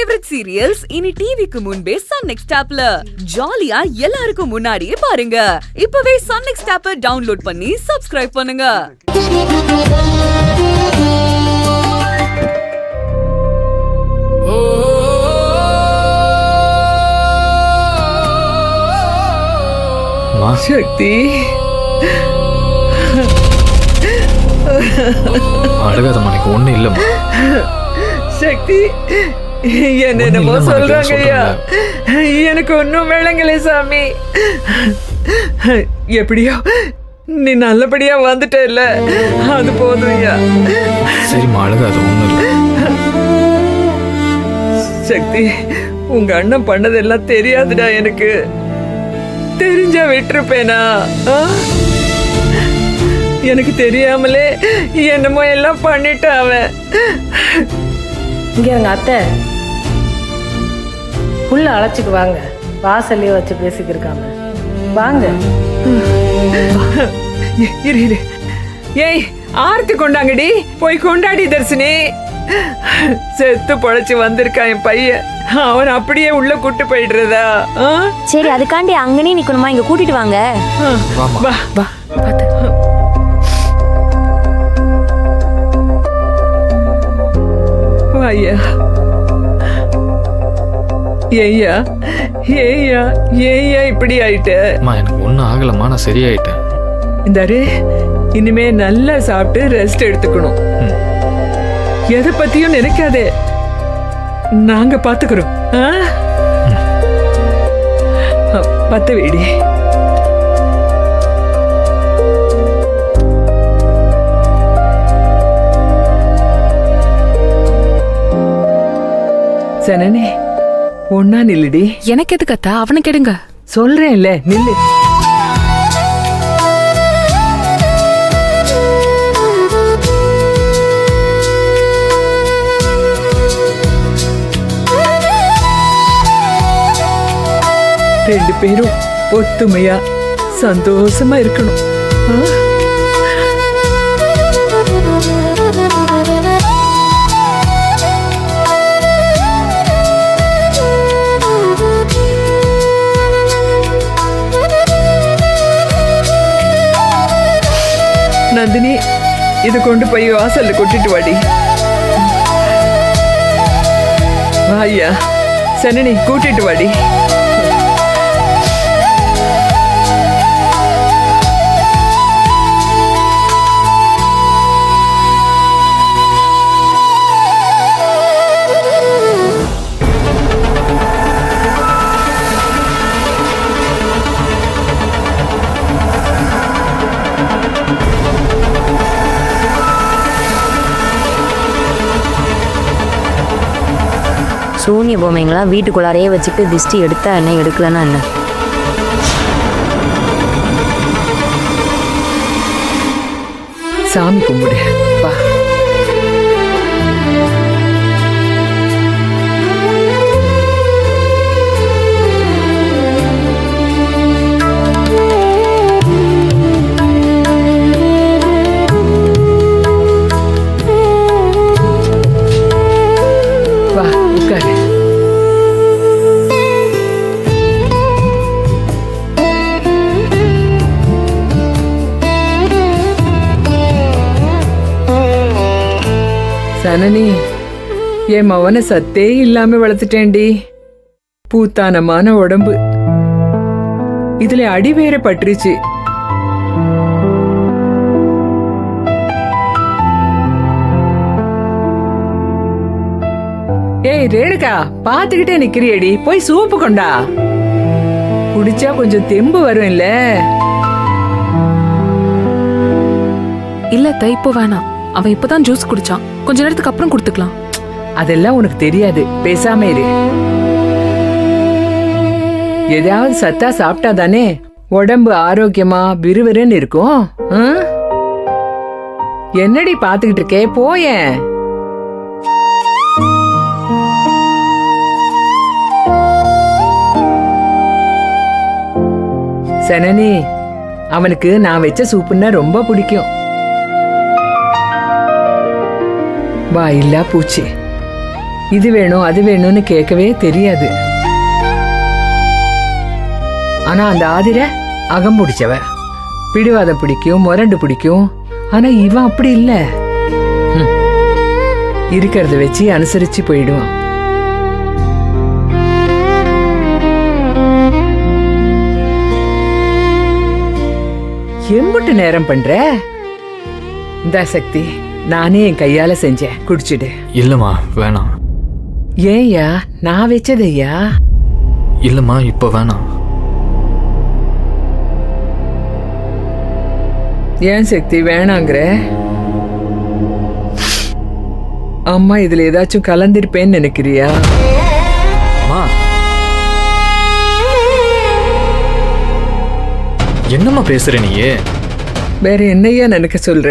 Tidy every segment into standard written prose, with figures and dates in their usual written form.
Favourite serials இனி டிவிக்கு முன்பே சன் நெக்ஸ்ட் ஆப்ல ஜாலியா எல்லாருக்கும் முன்னாடியே பாருங்க. இப்பவே சன் நெக்ஸ்ட் ஆப்பை டவுன்லோட் பண்ணி சப்ஸ்கிரைப் பண்ணுங்க. சக்தி அழுகாதம்மா, எனக்கு ஒண்ணு இல்லம்மா. சக்தி என்னென்னமோ சொல்றாங்க ஐயா, எனக்கு ஒன்னும் விளங்கல சாமி. எப்படியோ நீ நல்லபடியா வந்துட்ட இல்ல, அது போதும் ஐயா. சரிம்மா, அழுகாத, ஒண்ணும் இல்லை. சக்தி, உங்க அண்ணன் பண்ணதெல்லாம் தெரியாதுடா எனக்கு. தெரிஞ்சா விட்டுருப்பேனா? எனக்கு தெரியாமலே என்னமோ எல்லாம் பண்ணிட்டான் அவன். இங்க எங்க அத்தை புள்ள அழைச்சிக்கு வாங்க, வாசல்லையே வச்சு பேசிக்கிருக்காங்க. வாங்க. இரு இரு. ஏய், ஆர்த்தி கொண்டாங்கடி, போய் கொண்டாடி தர்சினி. செத்து பொழைச்சு வந்திருக்கான் என் பையன், அவன் அப்படியே உள்ள கூட்டு போயிடுறதா? சரி, அதுக்காண்டி அங்கனே நிக்கணுமா? இங்க கூட்டிட்டு வாங்க. வா வா. ஐயா, ஏய்யா ஏய்யா ஏய்யா இப்படி ஆயிட்ட? எனக்கு ஒன்றும் ஆகலம்மா, நான் சரியாயிட்டேன். இந்தாரு, இனிமே நல்லா சாப்பிட்டு ரெஸ்ட் எடுத்துக்கணும். எதை பத்தியும் நினைக்காதே, நாங்க பாத்துக்கிறோம். பத்த வேடி. சனனே, ஒன்னா நில்லுடி. எனக்கு எது கத்தா? அவனுக்கு எடுங்க. சொல்றேன்ல, நில்லு. ரெண்டு பேரும் ஒத்துமையா சந்தோஷமா இருக்கணும். நந்தினி, இது கொண்டு போய் வாசல்ல கொட்டிட்டு வாடி. ஐயா, சனனி கூட்டிட்டு வாடி. சூன்ய பொம்மைங்களாம் வீட்டுக்குள்ளாரையே வச்சுட்டு திஷ்டி எடுத்தா என்ன, எடுக்கலன்னா என்ன? சாமி கும்பிடு. வா. வா, உட்காரு. சனனி, என் மவனை சத்தே இல்லாம வளர்த்துட்டேன்டி. பூத்தானமான உடம்பு, இதுல அடி வேற பட்டுருச்சு. ஏய் ரேணுகா, பாத்துக்கிட்டே நிக்கிறியடி, போய் சூப்பு கொண்டா. குடிச்சா கொஞ்சம் தெம்பு வரும் இல்ல? இல்ல அத்தை, இப்போ வேணாம். அவன் இப்பதான் ஜூஸ் குடிச்சான், கொஞ்ச நேரத்துக்கு அப்புறம் கொடுத்துக்கலாம். அதெல்லாம் உனக்கு தெரியாது, பேசாம இரு. ஏதாவது சத்தா சாப்பிட்டா தானே உடம்பு ஆரோக்கியமா விறுவிறுன்னு இருக்கும். என்னடி பாத்துக்கிட்டு இருக்கே, போயேன். சனனி, அவனுக்கு நான் வச்ச சூப்புன்னா ரொம்ப பிடிக்கும். வாயில்லா பூச்சி, இது வேணும் அது வேணும்னு கேட்கவே தெரியாது. ஆனா அந்த ஆதிர அகம் பிடிச்சவ, பிடிவாதம் பிடிக்கும், முரண்டு பிடிக்கும். ஆனா இவன் அப்படி இல்ல, இருக்கிறத வச்சு அனுசரிச்சு போயிடுவான். எம்புட்டு நேரம் பண்ற? இந்த சக்தி நானே என் கையால செஞ்சேன், குடிச்சிடு. இல்லம்மா வேணாம். ஏய்யா, நான் வச்சதையா? இல்லம்மா இப்போ வேணாம். ஏன் சக்தி வேணாங்கிற? அம்மா இதுல ஏதாச்சும் கலந்திருப்பேன்னு நினைக்கிறியா? அம்மா என்னம்மா பேசுற நீயே? வேற என்னையா நினைக்க சொல்ற?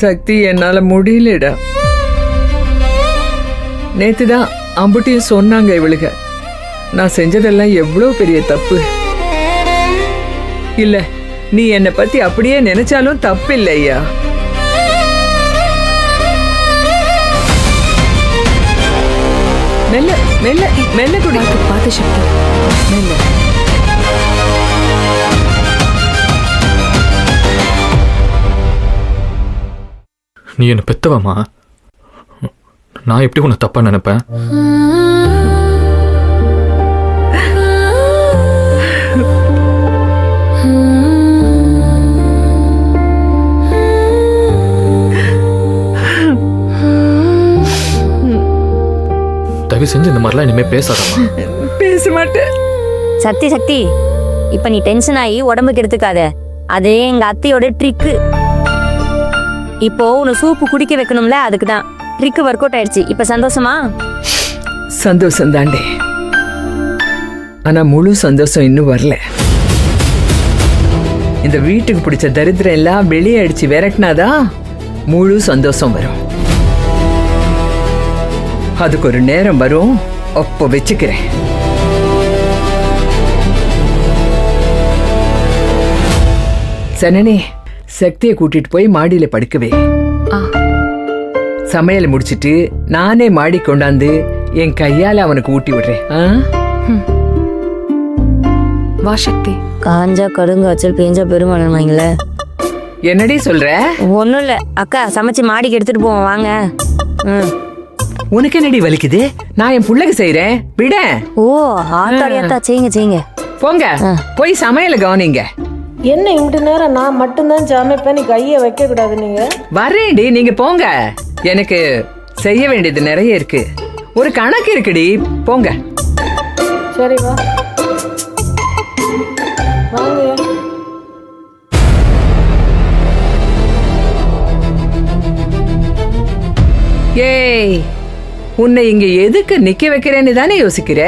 சக்தி என்னால முடியலடா. நேத்துதான் அம்புட்டியும் சொன்னாங்க இவளுக, நான் செஞ்சதெல்லாம் எவ்வளவு பெரிய தப்பு. இல்ல, நீ என்னை பத்தி அப்படியே நினைச்சாலும் தப்பு இல்லையா? மெல்ல மெல்ல மெல்ல குடி. பார்த்து சக்தி. மெல்ல. நீ என்ன பெத்தவம்மா, நான் எப்படி உன்னை தப்பா நினைப்பேன்? தயவு செஞ்சு இந்த மாதிரிலாம் இனிமே பேசாதம்மா. பேச மாட்டேன். சக்தி சக்தி, இப்ப நீ டென்ஷன் ஆகி உடம்புக்கு எடுத்துக்காத. அது எங்க அத்தையோட ட்ரிக்கு. இப்போ உன்னை சூப்பு குடிக்க வைக்கணும்ல, அதுக்கு தான். ட்ரிக்கு ஒர்க் அவுட் ஆயிடுச்சு. இப்ப சந்தோஷமா? சந்தோஷம் தாண்டே, ஆனா முழு சந்தோஷம் இன்னும் வரல. இந்த வீட்டுக்கு பிடிச்ச தரித்திரம் எல்லாம் வெளியே அடிச்சு விரட்டினாதான் முழு சந்தோஷம் வரும். அதுக்கு ஒரு நேரம் வரும், அப்போ வச்சுக்கிறேன். சனனே, சக்தியை கூட்டிட்டு போய் மாடியில படுக்கவே. சமையல் முடிச்சிட்டு நானே மாடி கொண்டாந்து என் கையால அவனுக்கு ஊட்டி விடுறேன். வா சக்தி. காஞ்சா கடுங்க வச்சல் பேஞ்சா பெருமாள். என்னடி சொல்ற? ஒன்றும் இல்லை அக்கா, சமைச்சு மாடிக்கு எடுத்துட்டு போவோம் வாங்க. உனக்கு என்னடி வலிக்குது? நான் என் புள்ளைக்கு செய்யறேன், விட. ஓ ஆத்தாடியாத்தா, செய்யுங்க செய்யுங்க. போங்க போய் சமையல கவனிங்க. என்ன இம்பிட்டு நேரம் நான் மட்டும்தான் சமைப்பேன், நீ கையை வைக்க கூடாது நீங்க? வரேன்டி, நீங்க போங்க. எனக்கு செய்ய வேண்டியது நிறைய இருக்கு, ஒரு கணக்கு இருக்குடி. போங்க. சரி வா வாங்க. ஏய், உன்னை இங்க எதுக்கு நிக்க வைக்கிறேன்னு தானே யோசிக்கிற?